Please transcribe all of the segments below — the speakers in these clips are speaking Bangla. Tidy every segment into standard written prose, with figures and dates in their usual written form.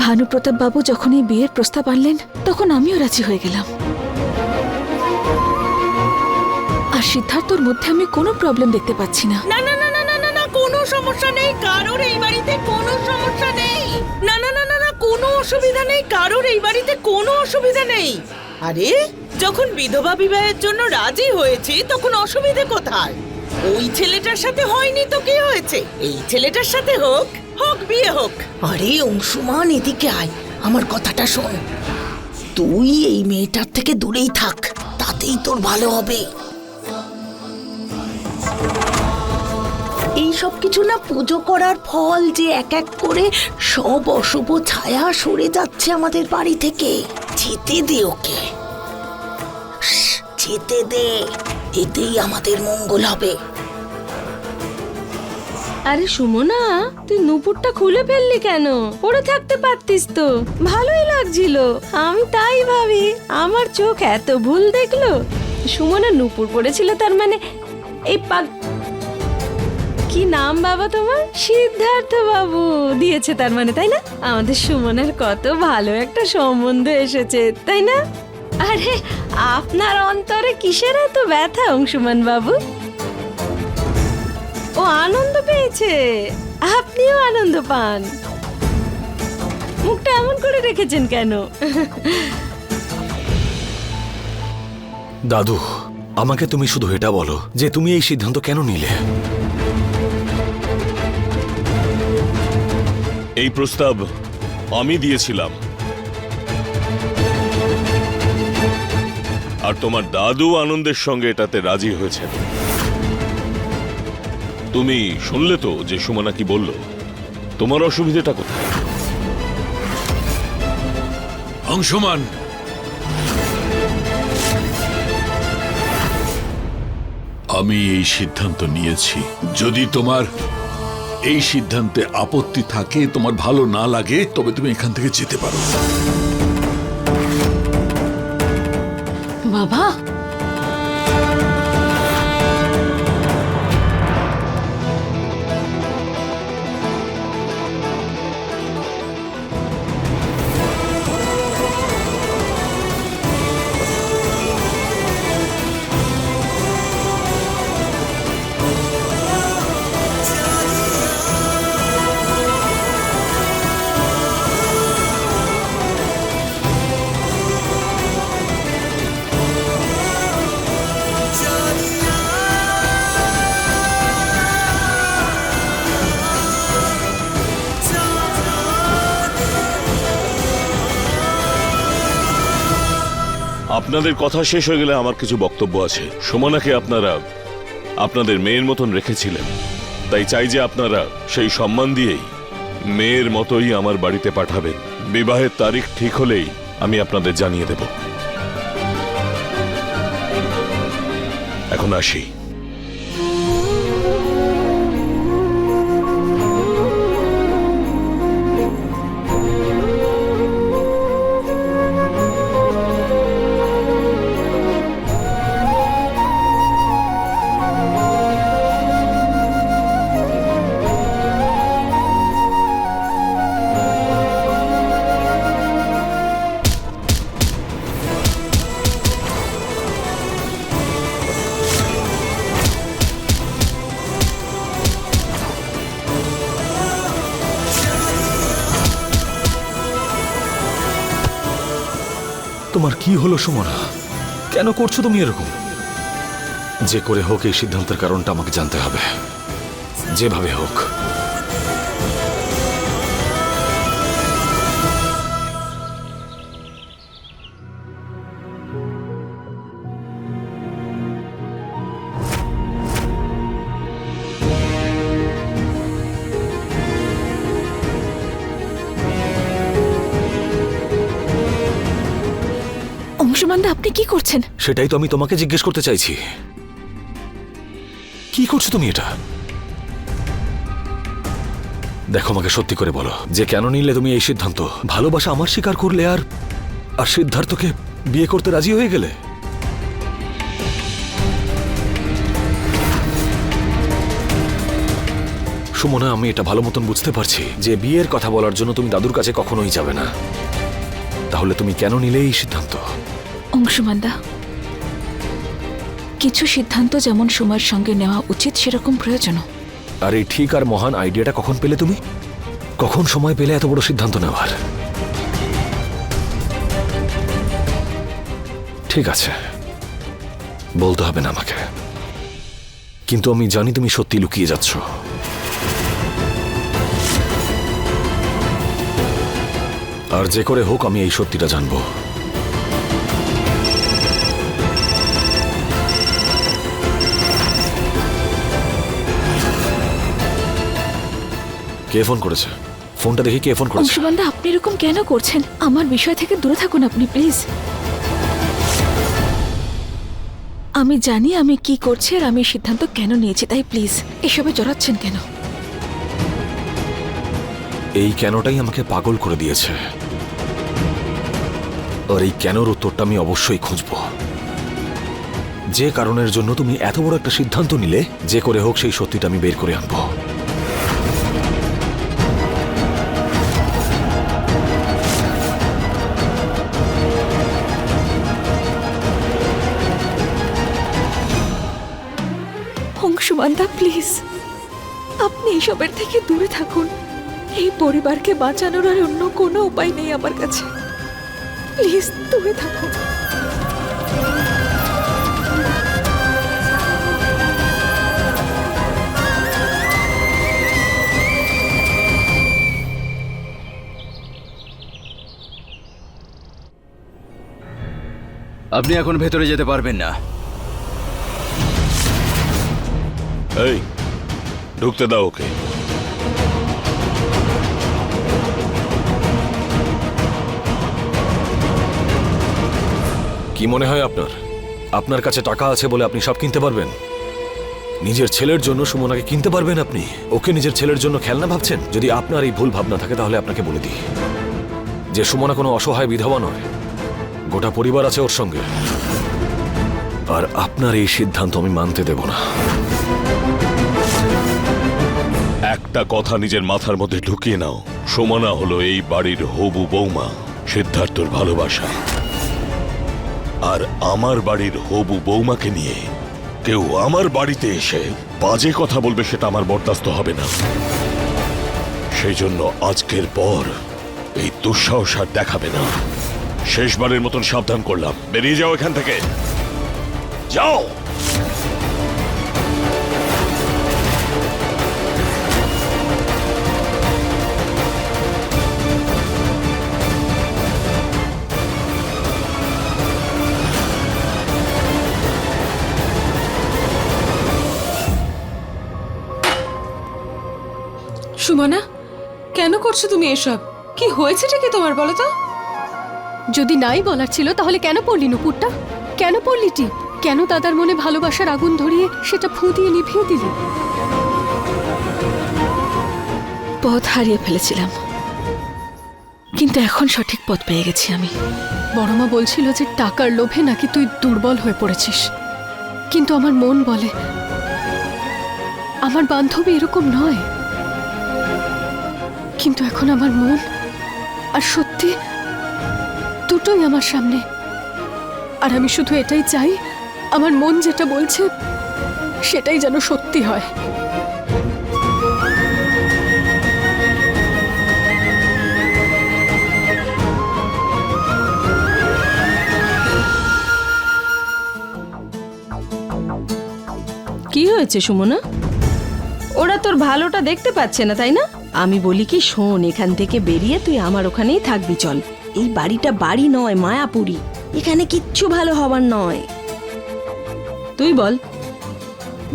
ভানুপ্রতাপ বাবু যখন এই বিয়ের প্রস্তাব আনলেন তখন আমিও রাজি হয়ে গেলাম। আর সিদ্ধার্থর মধ্যে আমি কোনো প্রবলেম দেখতে পাচ্ছি না। না না না না না না না, কোনো সমস্যা নেই কারোর এই বাড়িতে, কোনো সমস্যা নেই। না না না না না, কোনো অসুবিধা নেই কারোর এই বাড়িতে, কোনো অসুবিধা নেই। আরে যখন বিধবা বিবাহের জন্য রাজি হয়েছে তখন অসুবিধে কোথায়? ওই ছেলেটার সাথে হয়নি তো কি হয়েছে? এই ছেলেটার সাথে হোক, হোক বিয়ে হোক। আরে অংশুমান, এদিকে আয়, আমার কথাটা শোন। তুই এই মেয়েটার থেকে দূরেই থাক, তাতেই তোর ভালো হবে। এই সব কিছু না পুজো করার ফল, যে এক এক করে সব অশুভ ছায়া সরে যাচ্ছে আমাদের বাড়ি থেকে। যেতে দে ওকে, যেতে দে, এতেই আমাদের মঙ্গল হবে। আরে সুমনা, তুই নুপুরটা খুলে ফেললি কেন? পরে থাকতে পারতিস তো, ভালোই লাগছিল। আমি তাই ভাবি, আমার চোখ এত ভুল দেখলো। সুমনা নুপুর পড়েছিল, তার মানে এই কি নাম বাবা তোমার? সিদ্ধার্থ বাবু দিয়েছে তার মানে, তাই না? আমাদের সুমনের কত ভালো একটা সম্বন্ধ এসেছে, তাই না? আরে আপনার অন্তরে কিসের এত ব্যথা অংশুমান বাবু? ও আনন্দ পেয়েছে, আপনিও আনন্দ পান। মুখটা এমন করে রেখেছেন কেন? দাদু, আমাকে তুমি শুধু এটা বলো যে তুমি এই সিদ্ধান্ত কেন নিলে? এই প্রস্তাব আমি দিয়েছিলাম, আর তোমার দাদু আনন্দের সঙ্গে এটাতে রাজি হয়েছেন। তুমি শুনলে তো যে সুমনা কি বলল? তোমার অসুবিধাটা কোথায়? অংশুমান, আমি এই সিদ্ধান্ত নিয়েছি। যদি তোমার এই সিদ্ধান্তে আপত্তি থাকে, তোমার ভালো না লাগে, তবে তুমি এখান থেকে যেতে পারো। বাবা, আপনাদের কথা শেষ হয়ে গেলে আমার কিছু বক্তব্য আছে। সুমনাকে আপনারা আপনাদের মেয়ের মতন রেখেছিলেন, তাই চাই যে আপনারা সেই সম্মান দিয়েই মেয়ের মতোই আমার বাড়িতে পাঠাবেন। বিবাহের তারিখ ঠিক হলেই আমি আপনাদের জানিয়ে দেব। এখন আসি। তোমার কি হলো সুমনা? কেন করছো তুমি এরকম? যে করে হোক এই সিদ্ধান্তের কারণটা আমাকে জানতে হবে, যেভাবে হোক। অংশুমানদা, আপনি কি করছেন? সেটাই তো আমি তোমাকে জিজ্ঞেস করতে চাইছি। কি করছো তুমি এটা? দেখো, আমাকে সত্যি করে বলো যে কেন নিলে তুমি এই সিদ্ধান্ত? ভালোবাসা আমার স্বীকার করলে আর সিদ্ধার্থকে বিয়ে করতে রাজি হয়ে গেলে? সুমনা, আমি এটা ভালো মতন বুঝতে পারছি যে বিয়ের কথা বলার জন্য তুমি দাদুর কাছে কখনোই যাবে না। তাহলে তুমি কেন নিলে এই সিদ্ধান্ত? অংশুমানদা, কিছু সিদ্ধান্ত যেমন সময়ের সঙ্গে নেওয়া উচিত সেরকম প্রয়োজনও। আর এই ঠিক আর মহান আইডিয়াটা কখন পেলে তুমি? কখন সময় পেলে এত বড় সিদ্ধান্ত নেওয়ার? ঠিক আছে, বলতে হবে না আমাকে, কিন্তু আমি জানি তুমি সত্যি লুকিয়ে যাচ্ছ। আর যে করে হোক আমি এই সত্যিটা জানবো। কে ফোন করেছে? ফোনটা দেখি কে ফোন করেছে। অংশুমানদা, আপনি এরকম কেন করছেন? আমার বিষয় থেকে দূরে থাকুন আপনি, প্লিজ। আমি জানি আমি কি করছি আর আমি সিদ্ধান্ত কেন নিয়েছি, তাই প্লিজ এসবে জড়াচ্ছেন কেন? এই কেনটাই আমাকে পাগল করে দিয়েছে, আর এই কেনর উত্তরটা আমি অবশ্যই খুঁজব। যে কারণের জন্য তুমি এত বড় একটা সিদ্ধান্ত নিলে, যে করে হোক সেই সত্যিটা আমি বের করে আনবো। অংশুমানদা, প্লিজ আপনি এসবের থেকে দূরে থাকুন। এই পরিবারকে বাঁচানোর আর অন্য কোনো উপায় নেই আমার কাছে। প্লিজ দূরে থাকুন। আপনি এখন ভেতরে যেতে পারবেন না। এই, ঢুকতে দাও ওকে। কি মনে হয় আপনার? আপনার কাছে টাকা আছে বলে আপনি সব কিনতে পারবেন? নিজের ছেলের জন্য সুমনাকে কিনতে পারবেন আপনি? ওকে নিজের ছেলের জন্য খেলনা ভাবছেন? যদি আপনার এই ভুল ভাবনা থাকে তাহলে আপনাকে বলে দিই যে সুমনা কোনো অসহায় বিধবা নয়, গোটা পরিবার আছে ওর সঙ্গে। আর আপনার এই সিদ্ধান্ত আমি মানতে দেব না। একটা কথা নিজের মাথার মধ্যে ঢুকিয়ে নাও, সুমনা হলো এই বাড়ির হবু বৌমা, সিদ্ধার্থর ভালোবাসা। আর আমার বাড়ির হবু বৌমাকে নিয়ে কেউ আমার বাড়িতে এসে বাজে কথা বলবে, সেটা আমার বরদাস্ত হবে না। সেই জন্য আজকের পর এই দুঃসাহস আর দেখাবে না। শেষবারের মতন সাবধান করলাম, বেরিয়ে যাও এখান থেকে, যাও। সুমনা, কেন করছো তুমি এসব? কি হয়েছেটা কি তোমার বলো তো? যদি নাই বলার ছিল তাহলে কেন পড়লি নুপুরটা? কেন পড়লি টিপ? কেন দাদার মনে ভালোবাসার আগুন ধরিয়ে সেটা ফু দিয়ে নিভিয়ে দিলি? পথ হারিয়ে ফেলেছিলাম, কিন্তু এখন সঠিক পথ পেয়ে গেছি আমি। বড়মা বলছিল যে টাকার লোভে নাকি তুই দুর্বল হয়ে পড়েছিস, কিন্তু আমার মন বলে আমার বান্ধবী এরকম নয়। কিন্তু এখন আমার মন আর সত্যি দুটোই আমার সামনে, আর আমি শুধু এটাই চাই আমার মন যেটা বলছে সেটাই যেন সত্যি হয়। কি হয়েছে সুমনা? ওরা তোর ভালোটা দেখতে পাচ্ছে না, তাই না? আমি বলি কি, শোন, এখান থেকে বেরিয়ে তুই আমার ওখানেই থাকবি। চল, এই বাড়িটা বাড়ি নয়, মায়াপুরী। এখানে কিচ্ছু ভালো হবার নয়। তুই বল,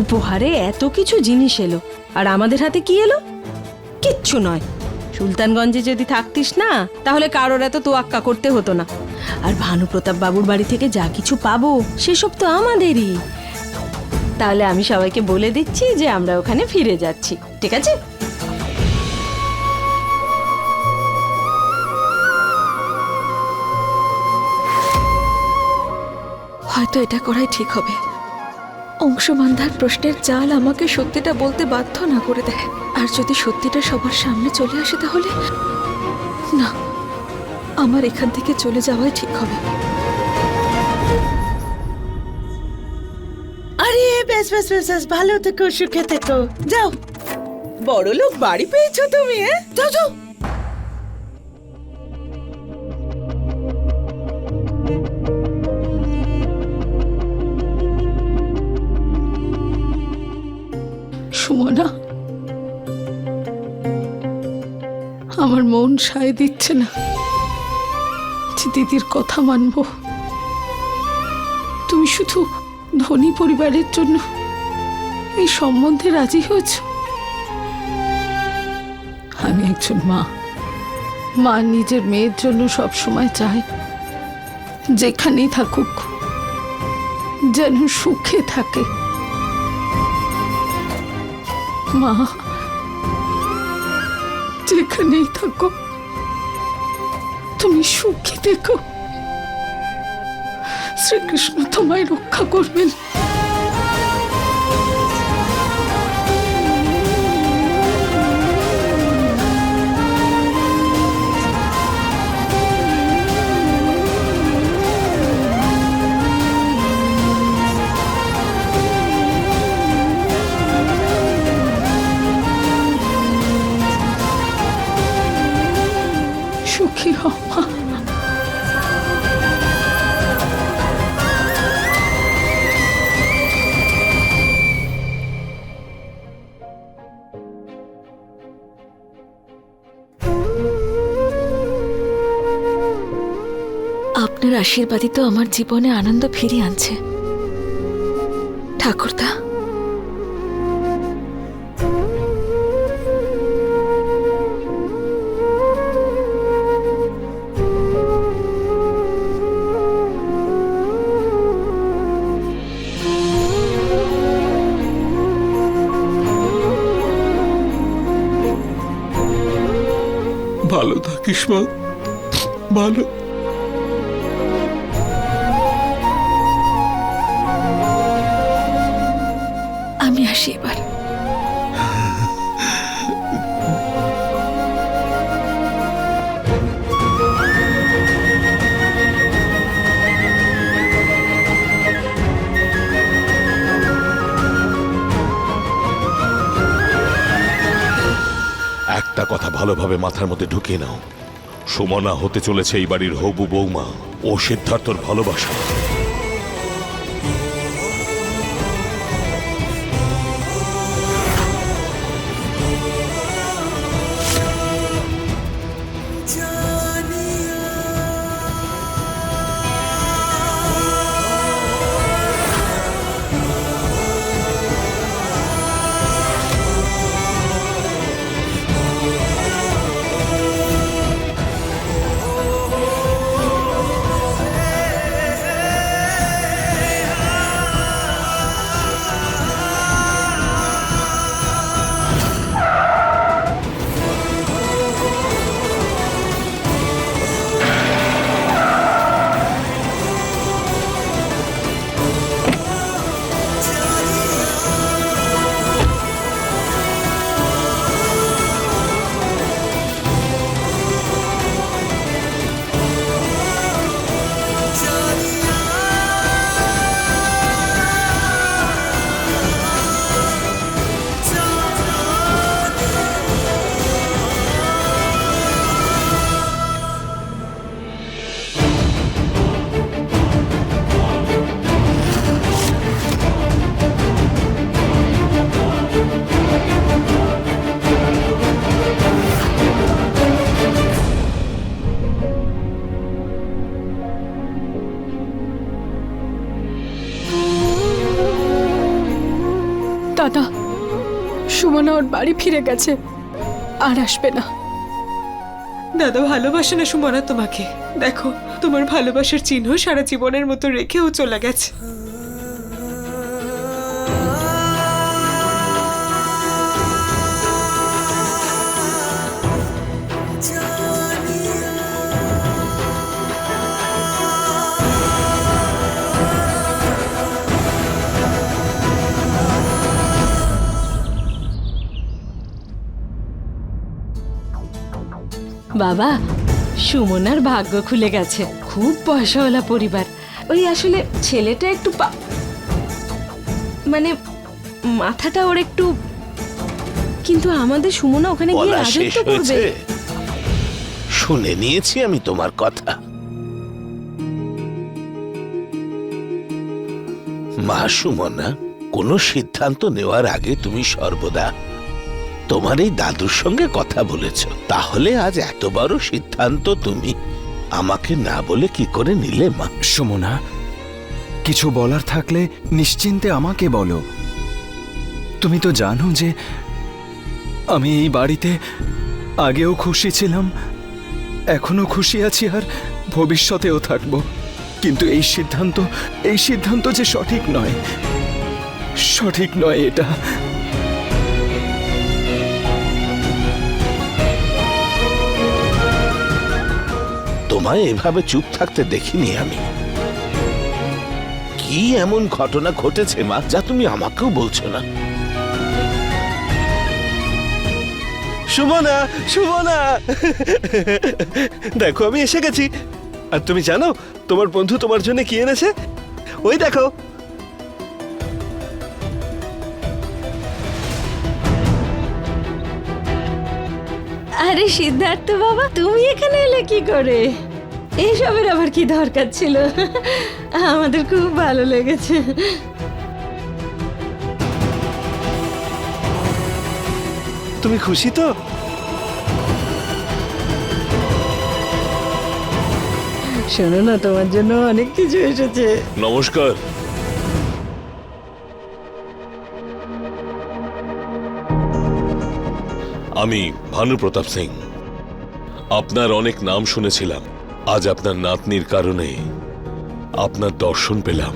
উপহারে এত কিছু জিনিস এলো, আর আমাদের হাতে কি এলো? কিচ্ছু নয়। সুলতানগঞ্জে যদি থাকতিস না, তাহলে কারোর এত তোয়াক্কা করতে হতো না। আর ভানুপ্রতাপ বাবুর বাড়ি থেকে যা কিছু পাবো সেসব তো আমাদেরই। তাহলে আমি সবাইকে বলে দিচ্ছি যে আমরা ওখানে ফিরে যাচ্ছি, ঠিক আছে? হয়তো এটা করাই ঠিক হবে। অংশমানধার প্রশ্নের জাল আমাকে সত্যিটা বলতে বাধ্য না করে দেয়। আর যদি সত্যিটা সবার সামনে চলে আসে তাহলে না, আমার এখান থেকে চলে যাওয়াই ঠিক হবে। আরে বেশ বেশ বেশ বেশ, ভালো থেকো, সুখে থেকো, যাও। বড় লোক বাড়ি পেয়েছো তুমি, হ্যাঁ? যাও যাও। সুমনা, আমার মন সায় দিচ্ছে না যে দিদির কথা মানব। তুমি শুধু ধনী পরিবারের জন্য এই সম্বন্ধে রাজি হয়েছ। আমি একজন মা নিজের মেয়ের জন্য সব সময় চায় যেখানেই থাকুক যেন সুখে থাকে। মা, যেখানেই থাকো তুমি সুখী দেখো। শ্রীকৃষ্ণ তোমায় রক্ষা করবেন। সুখী হও মা। আপনার আশীর্বাদই তো আমার জীবনে আনন্দ ফিরিয়ে আনছে ঠাকুরদা। ভালো থাকিস মা, ভালো। আমি আসি এবার। একটা কথা ভালোভাবে মাথার মধ্যে ঢুকিয়ে নাও, সুমনা হতে চলেছে এই বাড়ির হবু বৌমা। ও সিদ্ধার্থর ভালোবাসা। দাদা, সুমনা ওর বাড়ি ফিরে গেছে, আর আসবে না। দাদা ভালোবাসে না সুমনা তোমাকে। দেখো, তোমার ভালোবাসার চিহ্ন সারা জীবনের মতো রেখেও চলে গেছে। বাবা, সুমনার ভাগ্য খুলে গেছে। খুব পয়সাওয়ালা পরিবার। ওই আসলে ছেলেটা একটু মানে মাথাটা ওর একটু, কিন্তু আমাদের সুমনা ওখানে গিয়ে বলা শেষ রাজত্ব করবে। হয়েছে? শুনে নিয়েছি আমি তোমার কথা। মা সুমনা, কোনো সিদ্ধান্ত নেওয়ার আগে তুমি সর্বদা তোমার এই দাদুর সঙ্গে কথা বলেছ। তাহলে আজ এত বড় সিদ্ধান্ত তুমি আমাকে না বলে কি করে নিলে মা? সুমনা, কিছু বলার থাকলে নিশ্চিন্তে আমাকে বলো। তুমি তো জানো যে আমি এই বাড়িতে আগেও খুশি ছিলাম, এখনো খুশি আছি, আর ভবিষ্যতেও থাকবো। কিন্তু এই সিদ্ধান্ত যে সঠিক নয় এটা। তোমায় এভাবে চুপ থাকতে দেখিনি আমি। কি এমন ঘটনা ঘটেছে মা, যা তুমি আমাকেও বলছো না? সুমনা, সুমনা, দেখো আমি এসে গেছি। আর তুমি জানো তোমার বন্ধু তোমার জন্য কি এনেছে? ওই দেখো। আরে সিদ্ধার্থ বাবা, তুমি এখানে এলে কি করে? এইসবের আবার কি দরকার ছিল? আমাদের খুব ভালো লেগেছে। তুমি খুশি তো? শোনো না, তোমার জন্য অনেক কিছু এসেছে। নমস্কার। আমি ভানু প্রতাপ সিং। আপনার অনেক নাম শুনেছিলাম। আজ আপনার নাতনির কারণে আপনার দর্শন পেলাম।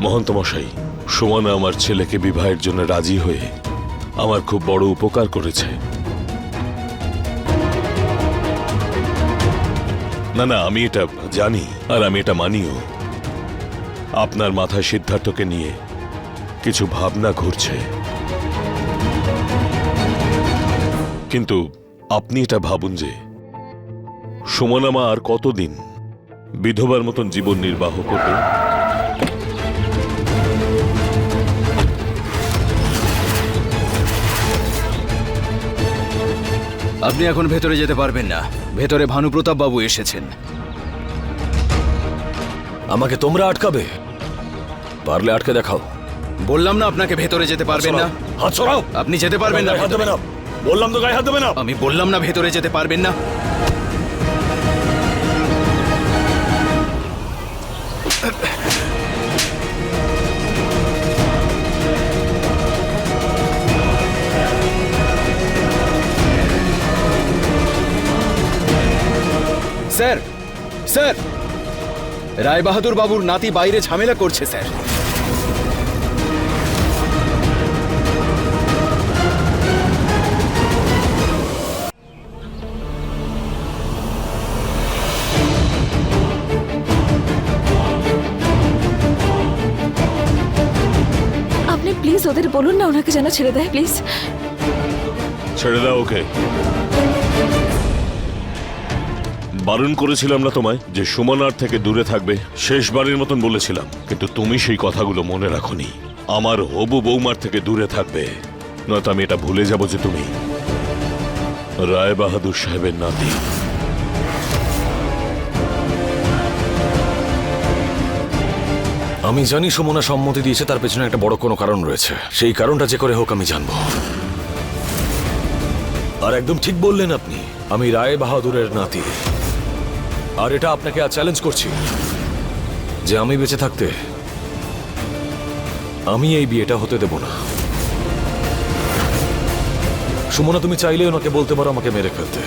মহন্ত মশাই, সুমনা আমার ছেলেকে বিবাহের জন্য রাজি হয়ে আমার খুব বড় উপকার করেছে। না না, আমি এটা জানি আর আমি এটা মানিও। আপনার মাথায় সিদ্ধার্থকে নিয়ে কিছু ভাবনা ঘুরছে, কিন্তু আপনি এটা ভাবুন যে সুমনা মা আর কতদিন বিধবার মতন জীবন নির্বাহ করবে? আপনি এখন ভেতরে যেতে পারবেন না। ভেতরে ভানুপ্রতাপ বাবু এসেছেন। আমাকে তোমরা আটকাবে? পারলে আটকে দেখাও। বললাম না আপনাকে ভেতরে যেতে পারবেন না। হাত সরাও। আপনি যেতে পারবেন না। হাত দেবে না, বললাম তো গায়ে হাত দেবে না। আমি বললাম না ভেতরে যেতে পারবেন না। স্যার, স্যার, রায় বাহাদুর বাবুর নাতি বাইরে ঝামেলা করছে স্যার। আপনি প্লিজ ওদের বলুন না ওনাকে যেন ছেড়ে দেয়, প্লিজ। ছেড়ে দাও ওকে। বারণ করেছিলাম না তোমায় যে সুমনার থেকে দূরে থাকবে? শেষবারের মতন বলেছিলাম, কিন্তু তুমি সেই কথাগুলো মনে রাখোনি। আমার হবু বৌমার থেকে দূরে থাকবে, নয়তো আমি এটা ভুলে যাব যে তুমি রায় বাহাদুর সাহেবের নাতি। আমি জানি সুমনা সম্মতি দিয়েছে, তার পেছনে একটা বড় কোনো কারণ রয়েছে। সেই কারণটা যে করে হোক আমি জানবো। আর একদম ঠিক বললেন আপনি, আমি রায় বাহাদুরের নাতি। আর এটা আপনাকে আজ চ্যালেঞ্জ করছি যে আমি বেঁচে থাকতে আমি এই বিয়েটা হতে দেব না। সুমনা, তুমি চাইলে ওনাকে বলতে পারো আমাকে মেরে ফেলতে।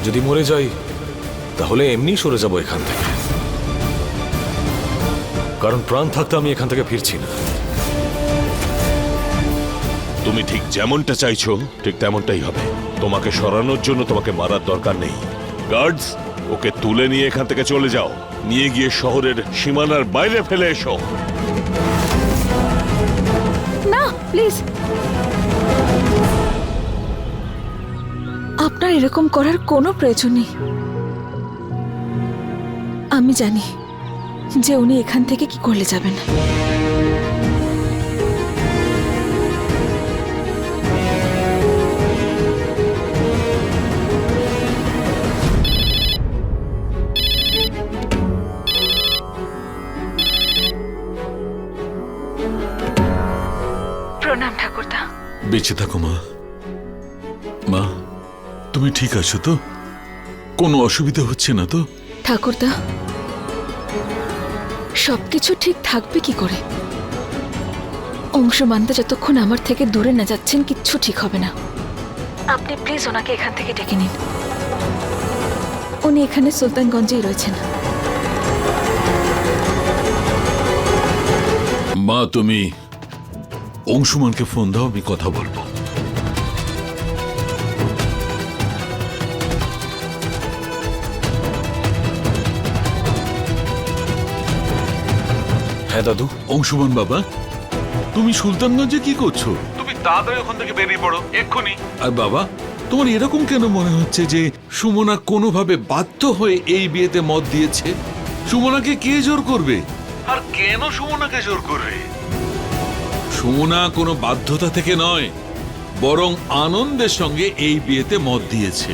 যদি মরে যাই তাহলে এমনি সরে যাব এখান থেকে, কারণ প্রাণ থাকতে আমি এখান থেকে ফিরছি না। তুমি ঠিক যেমনটা চাইছো ঠিক তেমনটাই হবে। তোমাকে সরানোর জন্য তোমাকে মারার দরকার নেই। গার্ডস, ওকে তুলে নিয়ে এখান থেকে চলে যাও। নিয়ে গিয়ে শহরের সীমানার বাইরে ফেলে এসো। না প্লিজ। আপনার এরকম করার কোনো প্রয়োজন নেই। আমি জানি যে উনি এখান থেকে কি করলে যাবেন। প্রণাম ঠাকুরদা। বেঁচে থাকো মা। মা, তুমি ঠিক আছো তো? কোনো অসুবিধা হচ্ছে না তো? ঠাকুরদা, সবকিছু ঠিক থাকবে কি করে? অংশমানদা যতক্ষণ আমার থেকে দূরে না যাচ্ছেন কিচ্ছু ঠিক হবে না। আপনি প্লিজ ওনাকে এখান থেকে ডেকে নিন। উনি এখানে সুলতানগঞ্জেই রয়েছেন। মা, তুমি অংশুমানকে ফোন দাও, আমি কথা বলবো। হ্যাঁ দাদু। অংশুমান বাবা, তুমি সুলতানগঞ্জে কি করছো? তুমি তাড়াতাড়ি ওখান থেকে বেরিয়ে পড়ো এক্ষুনি। আর বাবা, তোমার এরকম কেন মনে হচ্ছে যে সুমনা কোনোভাবে বাধ্য হয়ে এই বিয়েতে মত দিয়েছে? সুমনাকে কে জোর করবে? আর কেন সুমনাকে জোর করবে? সুমনা কোনো বাধ্যতা থেকে নয়, বরং আনন্দের সঙ্গে এই বিয়েতে মত দিয়েছে।